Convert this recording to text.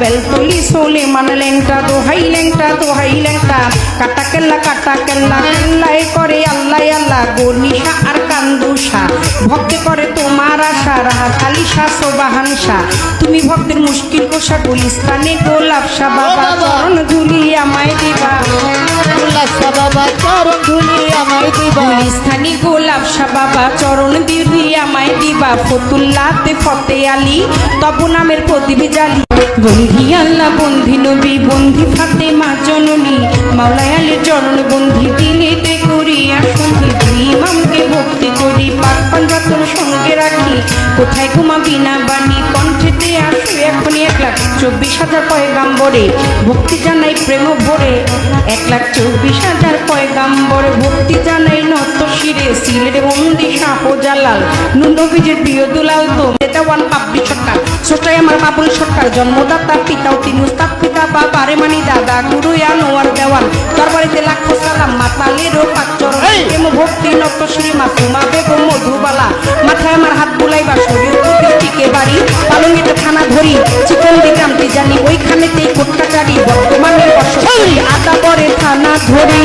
বেলতলি সোলে মানে ল্যাংটা দোহাই ল্যাংটা কাটা কেল্লা কেল্লায় করে আল্লাহ আল্লাহ গর্নিশা আর কান্দুষা ভক্তে করে তোমার আশা রাহাত আলী শাহ সোবাহান শাহ তুমি ভক্তের মুশকিল কোষা গুলিস্তানে গোলাপ শাহ বাবা চরণ ধুলি আমায় দিবা বাবা চরণ ধুলি আমায় দিবা গুলিস্তানি গোলাপ শাহ বাবা চরণ ধুলি আমায় দিবা ফতুল্লাতে ফতে আলী তব নামের প্রদীপ জালি বন্ধি আল্লাহ বন্ধি নবী বন্ধি ফাতেমা জননী মাওলায় আলীর চরণ বন্ধি দিলেতে করিয়া সন্ধি দুই ইমামকে ভক্তি করি পাক পাঞ্জাতন সঙ্গে রাখি কোথায় ঘুমাবি না বাণী কণ্ঠেতে আসো এখনই 1,24,000 পয়গাম্বরে ভক্তি জানাই প্রেম ভরে 1,24,000 পয়গাম্বরে ভক্তি জানাই নত শিরে সিলেট বন্দি শাহজালাল নবীজির প্রিয় দুলাল তো দেওয়ান পাবলিক সরকার সোটাই আমার বাবুল সরকার জন্মদাতা পিতাও তিনি উস্তাদ পিতা বাবা রে মানি দাদা গুরু আনোয়ার দেওয়ান দরবারিতে লাখো সালাম মাতালেরও পাকচর প্রেম ভক্তি নত শ্রী মাসুমা বেগম মধুবালা মাথায় আমার হাত বুলাইবা শরীর টিকে বাড়ি পালঙ্গিতে থানা ধরি চিকন দিকামটি জানি ওইখানেতেই কোটকাচারি বর্তমানে বসবাস আদা পরে থানা ধরি